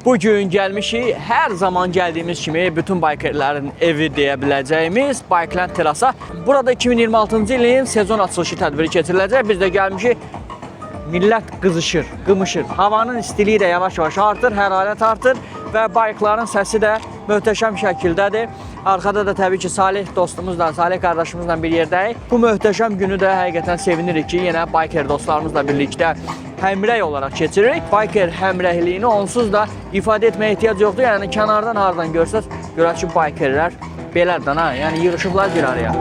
Bugün gəlmişik, hər zaman gəldiyimiz kimi bütün bikerlərin evi deyə biləcəyimiz Bikeland terasa. Burada 2026-cı ilin sezon açılışı tədbiri keçiriləcək. Biz də gəlmişik, millət qızışır, qımışır. Havanın istiliyi də yavaş-yavaş artır, hərarət artır və bikeların səsi də möhtəşəm şəkildədir. Arkada da təbii ki Salih dostumuzla, Salih qardaşımızla bir yerdəyik. Bu möhtəşəm günü də həqiqətən sevinirik ki, yenə biker dostlarımızla birlikdə həmrəy olaraq keçiririk. Biker həmrəhliyini onsuz da ifadə etməyə ehtiyac yoxdur. Yəni kənardan hardan görsəz, görək ki bikerlər belədən ha, yəni yığışıblar bir araya.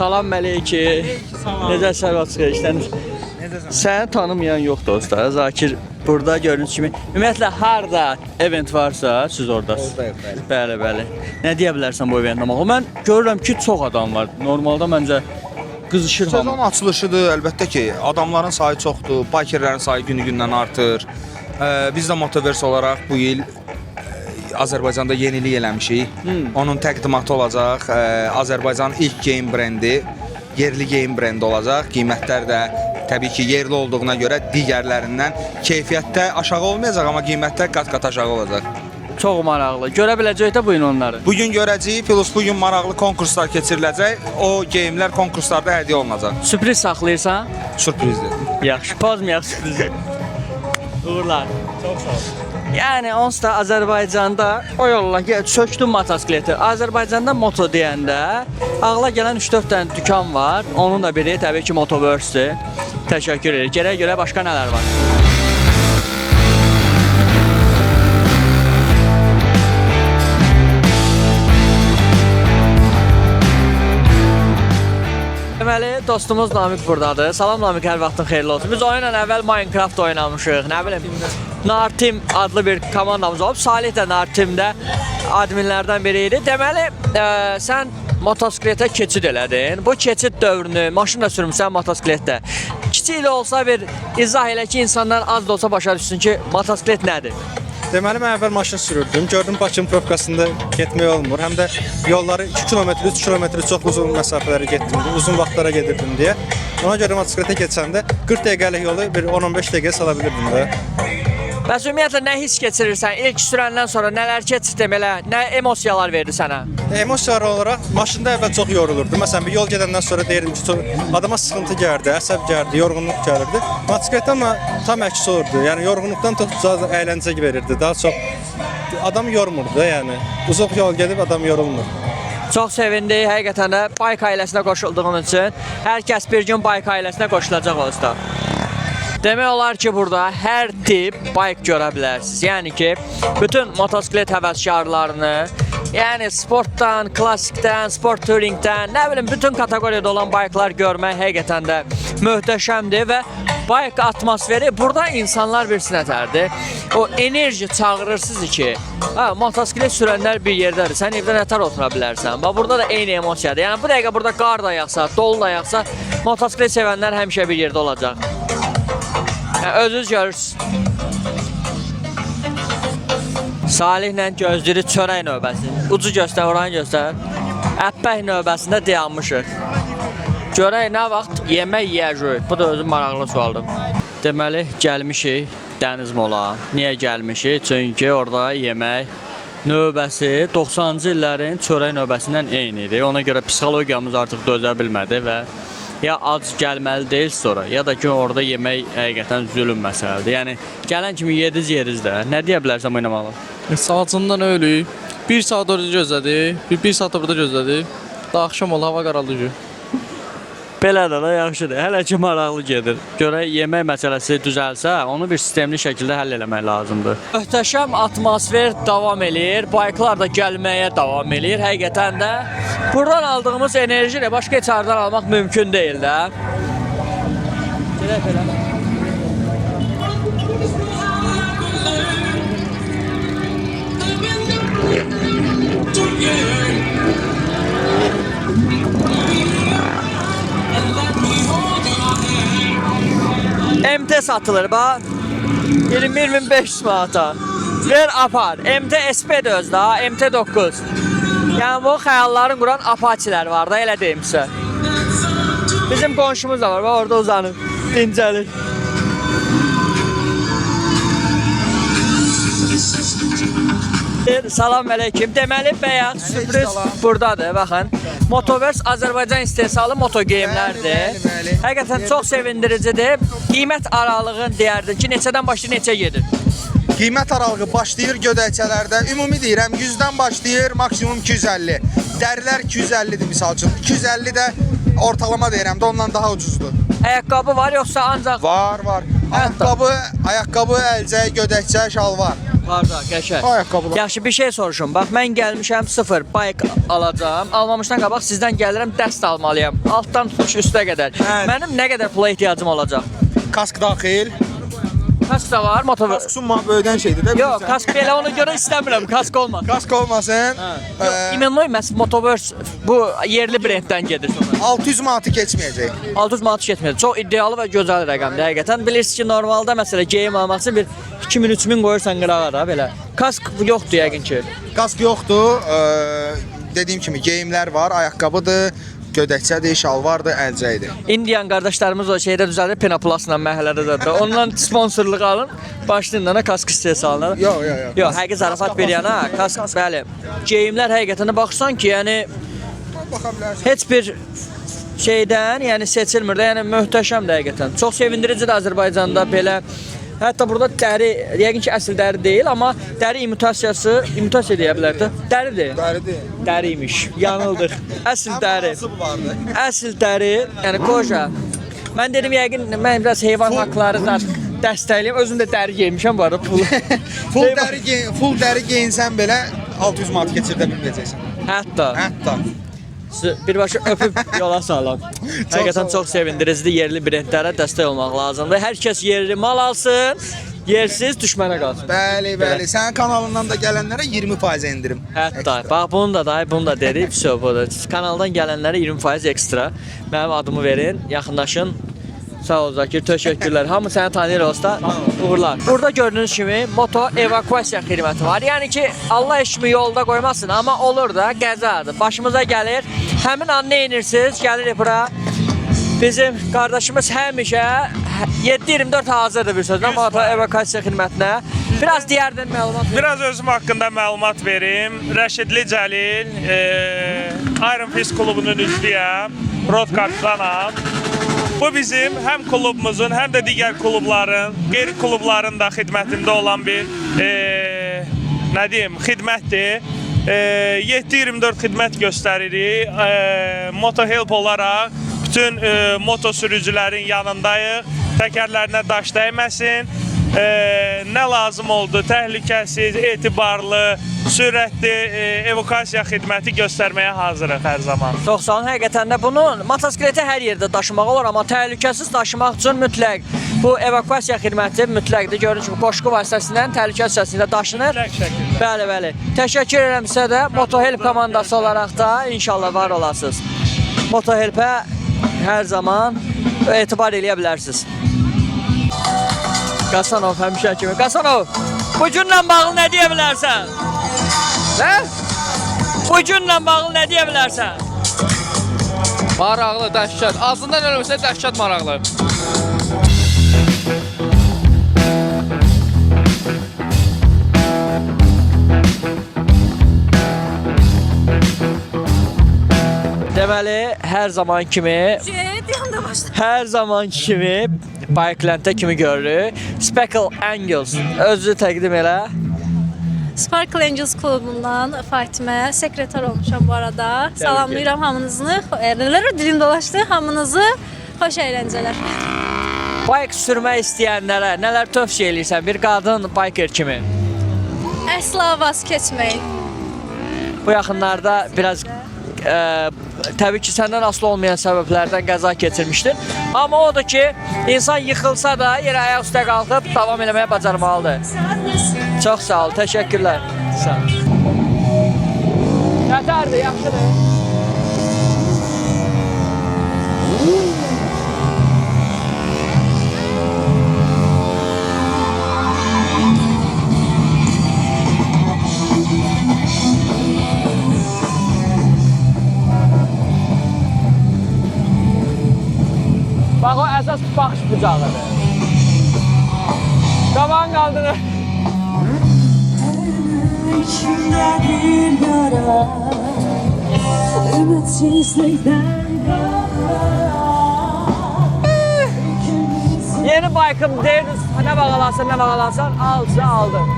Salam Məliki. Necə sərvat çıxır işlənir? Səni tanımayan yoxdur dostlar. Zakir burada gördüyünüz kimi. Ümumiyyətlə harda event varsa siz oradasınız. Oradayıq, bəli. Bəli. Nə deyə bilərsən bu eventə bağlı? Mən görürəm ki çox adam var. Normalda məncə qızışır hamı. Sezon açılışıdır, əlbəttə ki, adamların sayı çoxdur, bikerlərin sayı günü-gündən artır. Biz də Motoverse olaraq bu il Azərbaycanda yenilik eləmişik. Onun təqdimatı olacaq. Azərbaycanın ilk geyim brendi, yerli geyim brendi olacaq. Qiymətlər də təbii ki, yerli olduğuna görə digərlərindən keyfiyyətdə aşağı olmayacaq, amma qiymətlər qat-qat aşağı olacaq. Çox maraqlı. Görə biləcəyik də bu gün onları. Bugün görəcəyik, plus bugün maraqlı konkurslar keçiriləcək. O geyimlər konkurslarda hədiyyə olunacaq. Sürpriz saxlayırsan? Sürprizdir. Yaxşı, pozmayaq sürprizi. Uğurlar. Çox sağ ol. Yəni onsuz da Azərbaycanda o yolla sökdüm motosikleti. Azərbaycanda moto deyəndə ağla gələn 3-4 dənə dükan var. Onun da biri təbii ki Motoverse-dir. Təşəkkür edirəm. Gərək görə başqa nələr var? Deməli, dostumuz Namik buradadır. Salam Namik, hər vaxtın xeyirli olsun. Biz oyunla əvvəl Minecraft oynamışıq, nə bilim. Nartim adlı bir komandamız olub. Salih də Nartimdə adminlərdən biri idi. Deməli, sən motosikletə keçid elədin. Bu keçid dövrünü maşın da sürmüsən motosikletdə. Kiçik olsa bir izah elə ki, insanlar az da olsa başa düşsün ki, motosiklet nədir? Deməli, mən əvvəl maşın sürürdüm. Gördüm Bakının provkasında getmək olmur. Həm də yolları 2 kilometr, 3 kilometr çox uzun məsafələri getdim, uzun vaxtlara gedirdim deyə. Ona görə motosikletə keçəndə 40 dəqiqəlik yolu bir 10-15 dəqiqə sala bilirdim də. Bəs ümumiyyətlə nə hiss keçirirsən? İlk sürəndən sonra nələr keçirdi belə? Nə emosiyalar verdi sənə? Emosiyalar olaraq maşında əvvəl çox yorulurdum. Məsələn, bir yol gedəndən sonra deyirdim ki, adama sıxıntı gəldi, əsəb gəldi, yorğunluq gəlirdi. Motosikletdə amma tam əks olurdu. Yəni yorğunluqdan tutub əyləncə verirdi. Daha çox adam yormurdu da, yəni. Uzaq yol gedib adam yorulmur. Çox sevindik həqiqətən də bike ailəsinə qoşulduğun üçün. Hər kəs bir gün bike ailəsinə qoşulacaq olsa. Demək olar ki, burada hər tip bike görə bilərsiniz. Yəni ki, bütün motosiklet həvəskarlarını, yəni sportdan, klassikdən, sport touringdən, nə bilim, bütün kateqoriyada olan bike'lar görmək həqiqətən də möhtəşəmdir və bike atmosferi burada insanlar bir sinətərdir. O enerji çağırırsınız ki, motosiklet sürənlər bir yerdədir. Sən evdə nətər otura bilərsən. Burada da eyni emosiyadır. Yəni bu dəqiqə burada qar da yağsa, dolu da yağsa, motosiklet sevənlər həmişə bir yerdə olacaq. Özünüz görürsünüz. Salihlə gözləri çörək növbəsini. Ucu göstər, oranı göstər. Əppək növbəsində dayanmışıq. Görək nə vaxt yemək yeyəcəyik. Bu da özüm maraqlı sualdır. Deməli, gəlmişik Dəniz Mola. Niyə gəlmişik? Çünki orada yemək növbəsi 90-cı illərin çörək növbəsindən eynidir. Ona görə psixologiyamız artıq dözə bilmədi və ya ac gəlməli deyil sonra, ya da ki orada yemək həqiqətən zülüm məsələdir. Yəni gələn kimi yediz də. Nə deyə bilərsən oynamalı? Saatından ölü. 1 saat orada gözlədik. 1 saat burada gözlədik. Da axşam oldu, hava qaraldı. Belə də yaxşıdır. Hələ ki maraqlı gedir. Görə yemək məsələsi düzəlsə, onu bir sistemli şəkildə həll etmək lazımdır. Möhtəşəm atmosfer davam eləyir. Bayklar da gəlməyə davam eləyir. Həqiqətən də buradan aldığımız enerji ilə başqa heç yerdən almaq mümkün deyil də. Belə. MT satılır bax. 21.500 manata. Ver apar. MT SP də öz daha, MT9. Yəni bu xəyalların quran apaçilər var da, elə deyim sizə. Bizim qonşumuz da var, bax orada uzanır, dincəlir. Salam əleykum. Deməli bəyaz sürpriz burdadır. Baxın. Motoverse Azərbaycan istehsalı moto geyimlərdir. Bəli. Həqiqətən çox sevindiricidir. Qiymət aralığını deyərdim ki, neçədən başlayır, neçə gedir? Qiymət aralığı başlayır gödəkçələrdə. Ümumi deyirəm 100-dən başlayır, maksimum 250. Dərilər 250-dir misal üçün. 250 də ortalama deyirəm də ondan daha ucuzdur. Ayaqqabı var yoxsa ancaq Var. Ayaqqabı, əlcək, gödəkçə, şalvar. var da, qəşəng. Ayaqqabılar. Yaxşı bir şey soruşum. Bax mən gəlmişəm 0 bike alacağam. Almamışdan qabaq sizdən gəlirəm dəst almalıyam. Altdan tutmuş üstə qədər. Hə. Mənim nə qədər pula ehtiyacım olacaq? Kask daxil. Kask da var, motor. Kask summa böyüdən şeydir də. Yox, kask belə ona görə istəmirəm. Kask olmaz. Kask olmasın. İmenoy məhz Motoverse bu yerli brenddən gedir. 600 manatı keçməyəcək. 600 manat getmir. Çox iddialı və gözəl rəqəmdir həqiqətən. Bilirsiniz ki, normalda məsələ geyim almaq üçün bir 2000-3000 qoyursan qırağa da belə. Kask yoxdur yəqin ki. Kask yoxdur. Dediyim kimi geyimlər var, ayaqqabıdır, gödəkçədir, şalvardır, əlcəkdir. İndiyan qardaşlarımız o şeydə düzəldir, Penaplusla məhəllədə də. Ondan sponsorluq alın, başlayın da kask istehsalına. Yox. Yox, həqiqi zarafat bir yana, kask bəli. Geyimlər həqiqətən baxsan ki, yəni Baxa bilərsən. heç bir şeydən, yəni seçilmir də, yəni möhtəşəmdir həqiqətən. Çox sevindiricidir Azərbaycanda belə. Hətta burada dəri, yəqin ki, əsl dəri deyil, amma dəri imitasiya deyə bilər də. Dəridir. Dəridir. Dəriymiş. Yanıldıq. Əsl dəri. Hansı bu vardı? Əsl dəri, yəni koja. Mən dedim yəqin mən biraz heyvan haqqları da dəstəkləyim. Özüm də dəri geymişəm bu arada pul. Full dəri geyinsən belə 600 manat keçirdə bilməyəcəksən. Hətta. Sizi birbaşa öpüb yola salam. Həqiqətən çox sevindiricidir. Yerli brendlərə dəstək olmaq lazımdır. Hər kəs yerli mal alsın, yersiz düşmənə qalsın. Bəli. Sənin kanalından da gələnlərə 20% endirim. Hətta, bax bunu da dedik, vəsə budur. Kanaldan gələnlərə 20% ekstra. Mənim adımı verin, yaxınlaşın. Sağ ol Zakir, təşəkkürlər. Hamı səni tanıyır olsa, uğurlar. Burada gördüyünüz kimi moto evakuasiya xidməti var. Yəni ki, Allah eşimi yolda qoymasın, amma olur da qəzadır. Başımıza gəlir. Həmin an nə edirsiniz? Gəlirik bura. Bizim qardaşımız həmişə 7-24 hazırdır bir sözlə moto evakuasiya xidmətinə. Biraz digərdən məlumat verin. Biraz özüm haqqında məlumat verim. Rəşidli Cəlil, Iron Fist klubunun üzvüyəm, road kapitanam. Bu bizim həm klubumuzun, həm də digər klubların, qeyri klubların da xidmətində olan bir nə deyim, xidmətdir. 7-24 xidmət göstəririk. Moto Help olaraq bütün moto sürücülərin yanındayıq. Təkərlərinə daş dəyməsin. Nə lazım oldu? Təhlükəsiz, etibarlı, sürətli evakuasiya xidməti göstərməyə hazırıq hər zaman. Çox sağ olun. Həqiqətən də bunu motosikleti hər yerdə daşımaq olur, amma təhlükəsiz daşımaq üçün mütləq bu evakuasiya xidməti mütləqdir. Gördüyünüz kimi qoşqu vasitəsindən təhlükəsiz hissəsində daşınır. Mütləq şəkildə. Bəli. Təşəkkür edirəm sizə də. Motohelp komandası olaraq da inşallah var olasınız. Motohelpə hər zaman etibar eləyə bilərsiniz. Qasanov həmişə kimi. Qasanov, bu günlə bağlı nə deyə bilərsən? Hə? Bu günlə bağlı nə deyə bilərsən? Maraqlı, dəhşət. Azından ölmüsə dəhşət maraqlı. Deməli, hər zaman kimi Bikelanddə kimi görürük. Speckle Angles özü təqdim elə. Sparkle Angels klubundan Fatimə, sekreter olmuşam bu arada. Salamlayıram hamınızı. Dilim dolaşdı. Hamınızı xoş əyləncələr. Bayk sürmək istəyənlərə nələr tövsiyə edirsən bir qadın bayker kimi? Əsla vaz keçməyin. Bu yaxınlarda biraz təbii ki səndən asılı olmayan səbəblərdən qəza keçirmişdin. Amma odur ki, insan yıxılsa da yerə ayaq üstə qalxıb davam eləməyə bacarmalıdır. Çox sağ ol, təşəkkürlər. Sağ ol. Nətərdir, yaxşıdır. Bax o əsas baxış bucağıdır. Qaban qaldırır. İçimdə bir yara, ümitsizlikdən Yeni baykım deyirdiniz, nə bağalarsan, alsa aldım.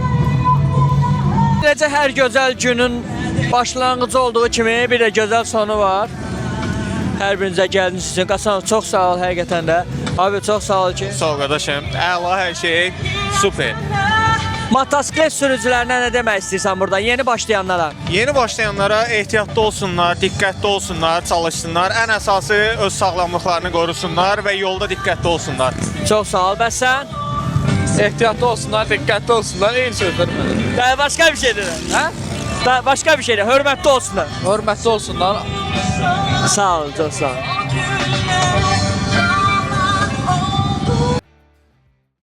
Necə hər gözəl günün başlanğıcı olduğu kimi bir də gözəl sonu var. Hər birinizə gəldiniz üçün. Qasanov çox sağ ol həqiqətən də. Abi çox sağ ol ki. Sağ ol qardaşım. Əla hər şey. Super. Motosiklet sürücülərinə nə demək istəyirsən burada? Yeni başlayanlara. Yeni başlayanlara ehtiyatlı olsunlar, diqqətli olsunlar, çalışsınlar. Ən əsası öz sağlamlıqlarını qorusunlar və yolda diqqətli olsunlar. Çox sağ ol. Bəs sən? Ehtiyatlı olsunlar, diqqətli olsunlar. Eyni sözlər mənə. Daha başqa bir şey deyirəm. Hə? Daha başqa bir şey deyirəm. Hörmətli olsunlar. Hörmətli olsunlar. Sağ ol, çox sağ ol.